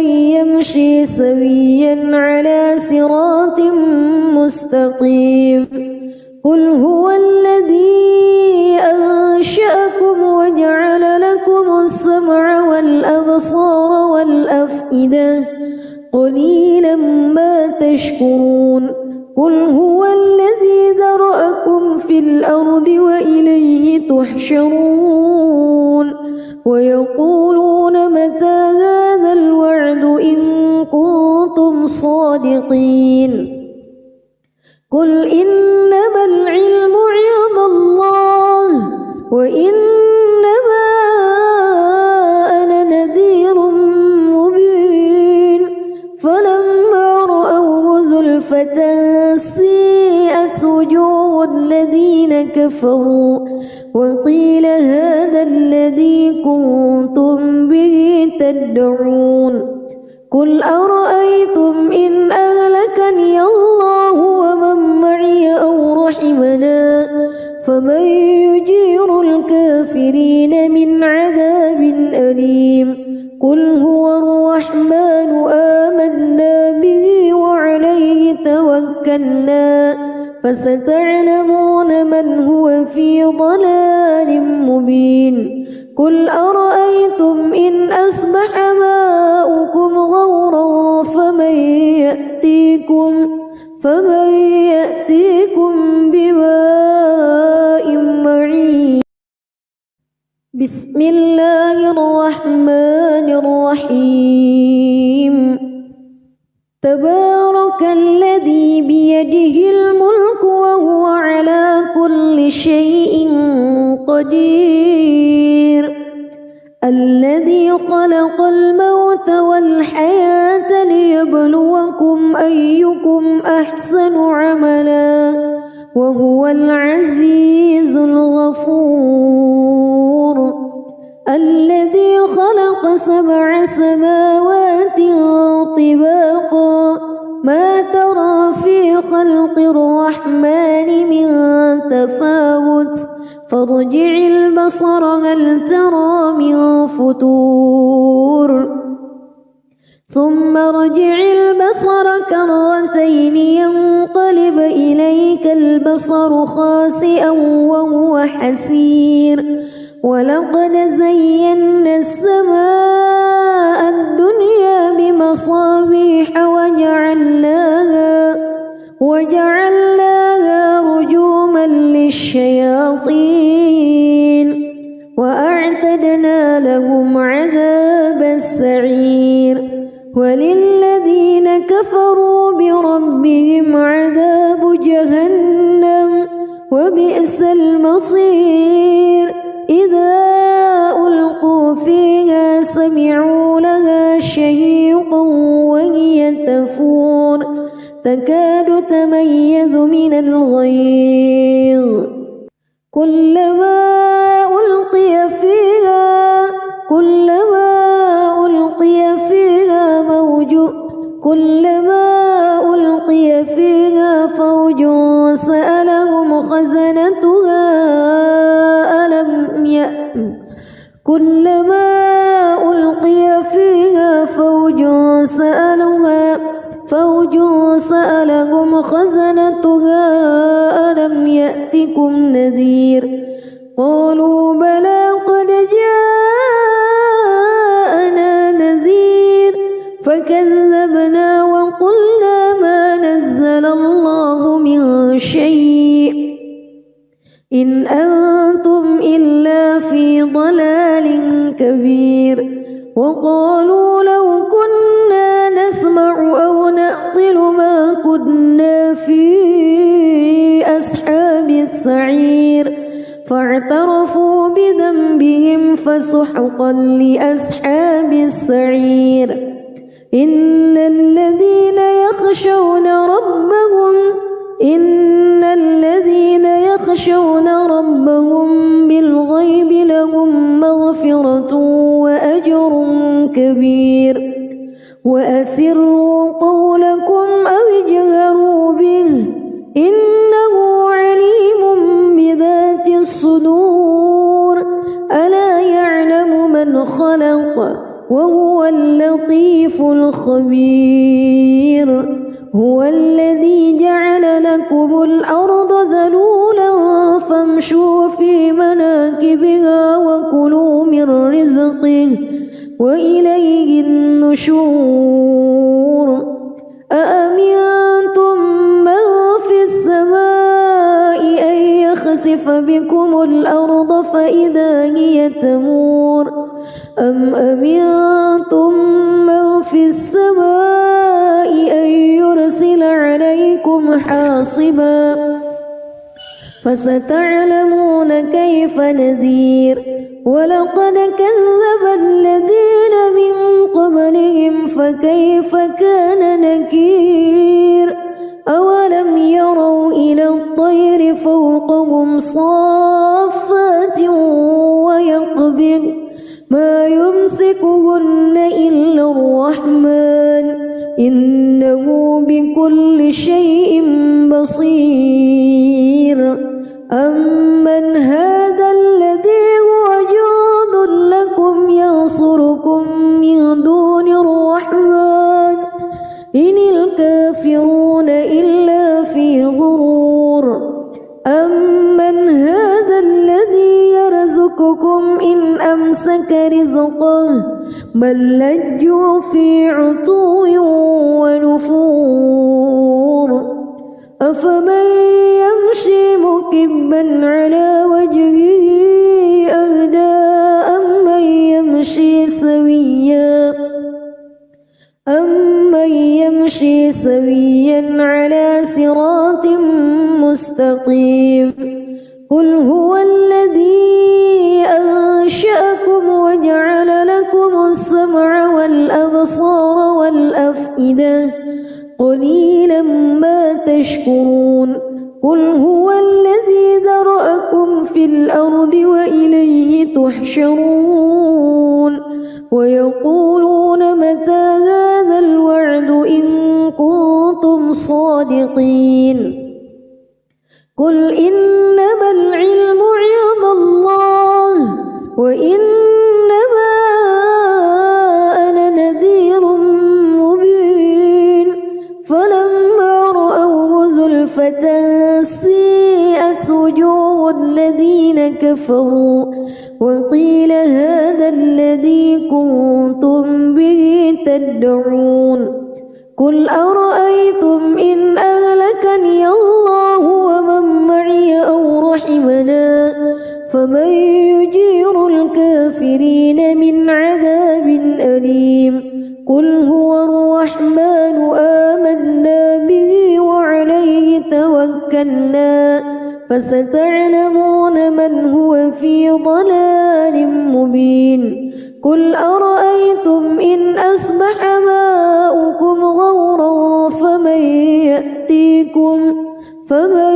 يمشي سويا على صراط مستقيم قل هو الذي أنشأكم وجعل لكم السمع والأبصار والأفئدة قليلا ما تشكرون قل هو الذي ذرأكم في الأرض وإليه تحشرون ويقولون متى هذا الوعد إن كنتم صادقين قل إنما العلم عند الله وإنما أنا نذير مبين فلما رأوه زلفة سيئت وجوه الذين كفروا وقيل هذا الذي كنتم به تدعون قل أرأيتم إن أهلكني الله ومن معي أو رحمنا فمن يجير الكافرين من عذاب أليم قل هو الرحمن آمنا به وعليه توكلنا فستعلمون من هو في ضلال مبين قل أرأيتم إن أصبح ماؤكم غورا فمن يأتيكم بماء معين بسم الله الرحمن الرحيم تبارك الذي بيده الملك وهو على كل شيء قدير الذي خلق الموت والحياة ليبلوكم أيكم أحسن عملا وهو العزيز الغفور الذي خلق 7 سماوات طباقا ما ترى في خلق الرحمن من تفاوت فارجع البصر هل ترى من فتور ثم ارجع البصر كرتين ينقلب إليك البصر خاسئا وهو حسير ولقد زينا السماء الدنيا بمصابيح وجعلناها رجوما للشياطين وأعتدنا لهم عذاب السعير وللذين كفروا بربهم عذاب جهنم وبئس المصير إذا ألقوا فيها سمعوا لها شهيقا وهي تفور تكاد تميز من الغيظ كلما ألقي فيها فوج سألهم خزنتها كلما ألقي فيها فوج سألهم خزنتها ألم يأتكم نذير قالوا بلى قد جاءنا نذير فكذبنا وقلنا ما نزل الله من شيء إن أنتم إلا في ضلال كبير وقالوا لو كنا نسمع أو نعقل ما كنا في أصحاب السعير فاعترفوا بذنبهم فسحقا لأصحاب السعير إن الذين يخشون ربهم بالغيب لهم مغفرة وأجر كبير وأسروا قولكم أو اجهروا خبير هو الذي جعل لكم الأرض ذلولا فامشوا في مناكبها وكلوا من رزقه وإليه النشور أأمنتم من في السماء أن يخسف بكم الأرض فإذا هي تمور أم أمنتم من في السماء أن يرسل عليكم حاصبا فستعلمون كيف نذير ولقد كذب الذين من قبلهم فكيف كان نكير أولم يروا إلى الطير فوقهم صافات ويقبض ما يمسكهن إلا الرحمن إنه بكل شيء بصير أمن هذا الذي هو جند لكم ينصركم من دون الرحمن إن الكافرون إلا في غرور أمن هذا الذي يرزقكم إن أمسك رزقه بل لجوا في عتو ونفور أفمن يمشي مكبا على وجهه أهدى أمن يمشي سويا على صراط مستقيم قل هو الذي أنشأكم وجعل لكم السمع والأبصار والأفئدة قليلا ما تشكرون قل هو الذي ذرأكم في الأرض وإليه تحشرون ويقولون متى هذا الوعد إن كنتم صادقين قل إنما العلم عند الله وإنما أنا نذير مبين فلما رأوه زلفة سيئت وجوه الذين كفروا وقيل هذا الذي كنتم به تدعون قل أرأيتم إن أهلكني الله ومن معي أو رحمنا فمن يجير الكافرين من عذاب أليم قل هو الرحمن آمنا به وعليه توكلنا فستعلمون من هو في ضلال مبين قل أرأيتم إن أصبح ماؤكم غورا فمن